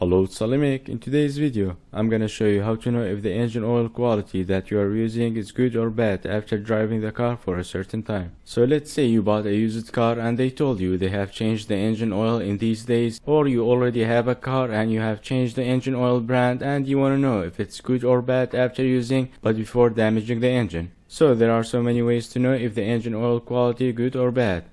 Hello, it's AliMECH. In today's video, I'm gonna show you how to know if the engine oil quality that you are using is good or bad after driving the car for a certain time. So let's say you bought a used car and they told you they have changed the engine oil in these days, or you already have a car and you have changed the engine oil brand and you wanna know if it's good or bad after using but before damaging the engine. So there are so many ways to know if the engine oil quality good or bad.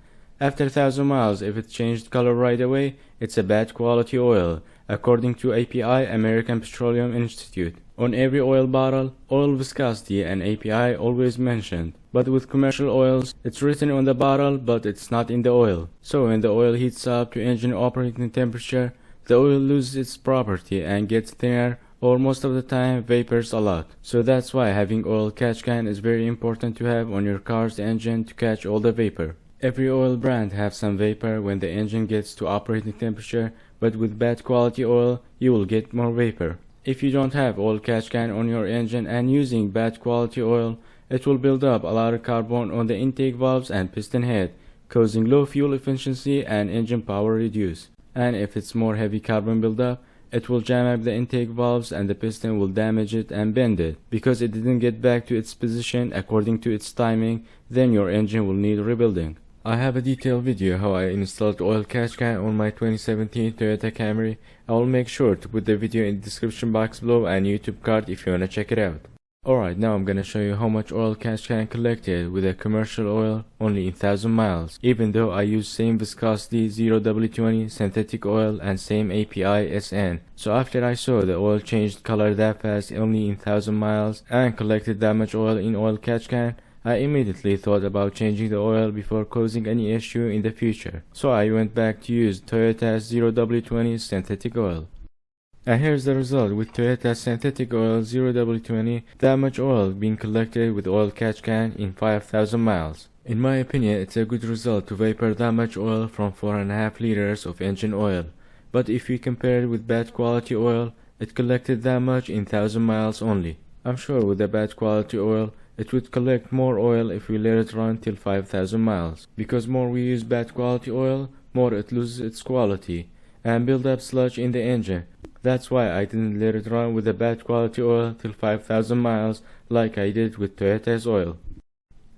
After 1,000 miles, if it changed color right away, it's a bad quality oil, according to API, American Petroleum Institute. On every oil bottle, oil viscosity and API always mentioned, but with commercial oils, it's written on the bottle, but it's not in the oil. So when the oil heats up to engine operating temperature, the oil loses its property and gets thinner, or most of the time vapors a lot. So that's why having oil catch can is very important to have on your car's engine to catch all the vapor. Every oil brand has some vapor when the engine gets to operating temperature, but with bad quality oil, you will get more vapor. If you don't have oil catch can on your engine and using bad quality oil, it will build up a lot of carbon on the intake valves and piston head, causing low fuel efficiency and engine power reduce. And if it's more heavy carbon buildup, it will jam up the intake valves and the piston will damage it and bend it. Because it didn't get back to its position according to its timing, then your engine will need rebuilding. I have a detailed video how I installed oil catch can on my 2017 Toyota Camry. I will make sure to put the video in the description box below and YouTube card if you wanna check it out. Alright, now I'm gonna show you how much oil catch can collected with a commercial oil only in 1,000 miles, even though I use same viscosity 0W20 synthetic oil and same API SN. So after I saw the oil changed color that fast only in 1,000 miles and collected that much oil in oil catch can, I immediately thought about changing the oil before causing any issue in the future. So I went back to use Toyota's 0W20 synthetic oil. And here's the result with Toyota synthetic oil 0W20, that much oil being collected with oil catch can in 5,000 miles. In my opinion, it's a good result to vapor that much oil from 4.5 liters of engine oil. But if you compare it with bad quality oil, it collected that much in 1,000 miles only. I'm sure with the bad quality oil, it would collect more oil if we let it run till 5,000 miles. Because more we use bad quality oil, more it loses its quality and build up sludge in the engine. That's why I didn't let it run with the bad quality oil till 5,000 miles like I did with Toyota's oil.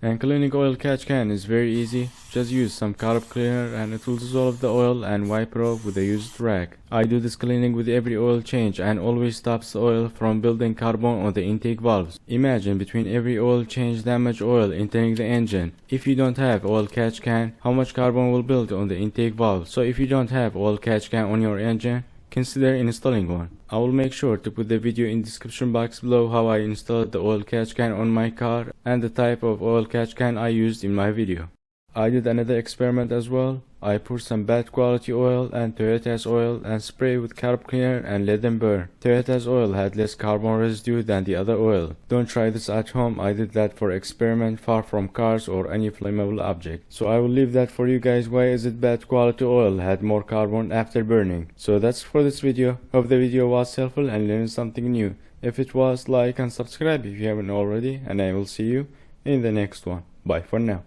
And cleaning oil catch can is very easy. Just use some carb cleaner and it will dissolve the oil and wipe it off with a used rag. I do this cleaning with every oil change and always stops the oil from building carbon on the intake valves. Imagine between every oil change that much oil entering the engine. If you don't have oil catch can, how much carbon will build on the intake valve? So if you don't have oil catch can on your engine, consider installing one. I will make sure to put the video in the description box below how I installed the oil catch can on my car and the type of oil catch can I used in my video. I did another experiment as well. I poured some bad quality oil and Toyota's oil and sprayed with carb cleaner and let them burn. Toyota's oil had less carbon residue than the other oil. Don't try this at home. I did that for experiment far from cars or any flammable object. So I will leave that for you guys. Why is it bad quality oil had more carbon after burning? So that's for this video. Hope the video was helpful and learned something new. If it was, like and subscribe if you haven't already, and I will see you in the next one. Bye for now.